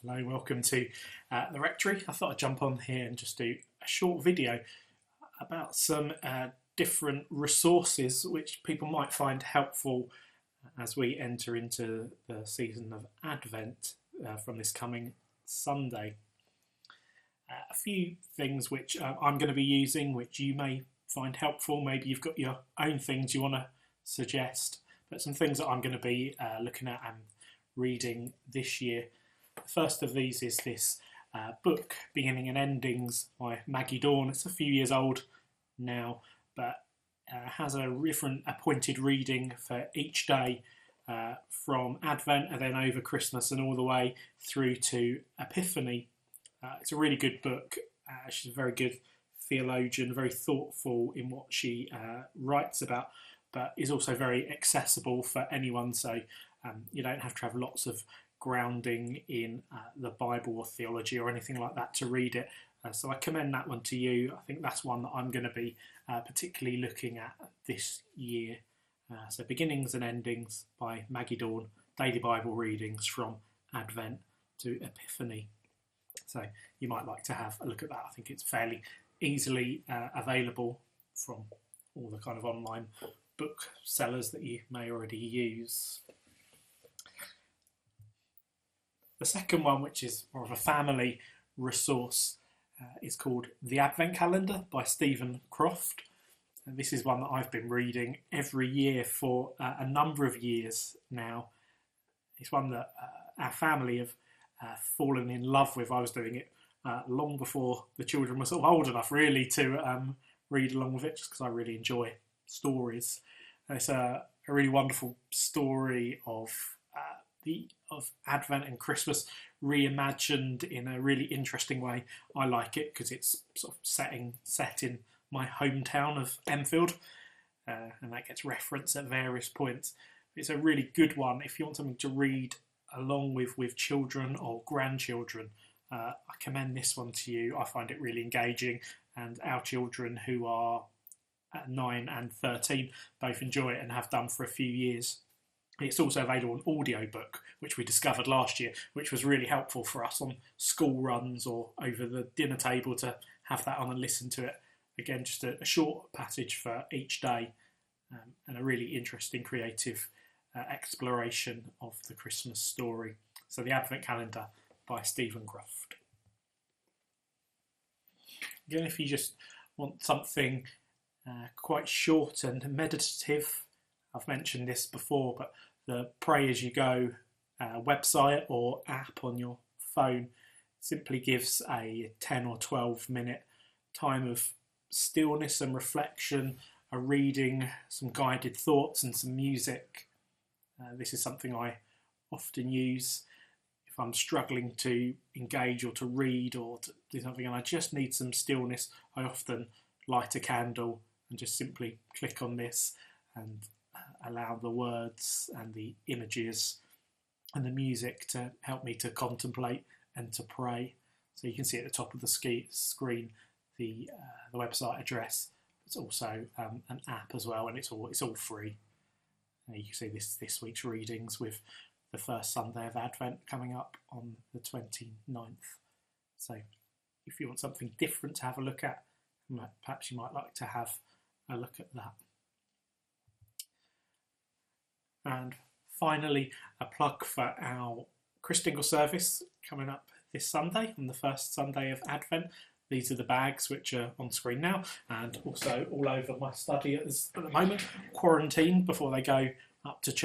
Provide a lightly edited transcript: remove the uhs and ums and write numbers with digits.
Hello, welcome to the Rectory. I thought I'd jump on here and just do a short video about some different resources which people might find helpful as we enter into the season of Advent from this coming Sunday. A few things which I'm going to be using which you may find helpful. Maybe you've got your own things you want to suggest, but some things that I'm going to be looking at and reading this year. The first of these is this book, Beginning and Endings by Maggie Dawn. It's a few years old now, but has a different appointed reading for each day from Advent and then over Christmas and all the way through to Epiphany. It's a really good book. She's a very good theologian, very thoughtful in what she writes about, but is also very accessible for anyone, so you don't have to have lots of grounding in the Bible or theology or anything like that to read it. So I commend that one to you. I think that's one that I'm going to be particularly looking at this year. So Beginnings and Endings by Maggie Dawn, daily Bible readings from Advent to Epiphany. So you might like to have a look at that. I think it's fairly easily available from all the kind of online book sellers that you may already use. The second one, which is more of a family resource, is called The Advent Calendar by Stephen Croft. And this is one that I've been reading every year for a number of years now. It's one that our family have fallen in love with. I was doing it long before the children were sort of old enough really to read along with it, just because I really enjoy stories. And it's a really wonderful story of Advent and Christmas reimagined in a really interesting way. I like it because it's sort of set in my hometown of Enfield, and that gets referenced at various points. It's a really good one if you want something to read along with children or grandchildren. I commend this one to you. I find it really engaging, and our children, who are 9 and 13, both enjoy it and have done for a few years. It's also available on audiobook, which we discovered last year, which was really helpful for us on school runs or over the dinner table to have that on and listen to it. Again, just a short passage for each day, and a really interesting creative exploration of the Christmas story. So The Advent Calendar by Stephen Croft. Again, if you just want something quite short and meditative, I've mentioned this before, but the Pray As You Go website or app on your phone simply gives a 10 or 12 minute time of stillness and reflection, a reading, some guided thoughts and some music. This is something I often use if I'm struggling to engage or to read or to do something and I just need some stillness. I often light a candle and just simply click on this and allow the words and the images and the music to help me to contemplate and to pray. So you can see at the top of the screen the website address. It's also an app as well, and it's all free. You can see this week's readings with the first Sunday of Advent coming up on the 29th. So if you want something different to have a look at, perhaps you might like to have a look at that. And finally, a plug for our Christingle service coming up this Sunday, on the first Sunday of Advent. These are the bags which are on screen now and also all over my study at the moment, quarantined before they go up to church.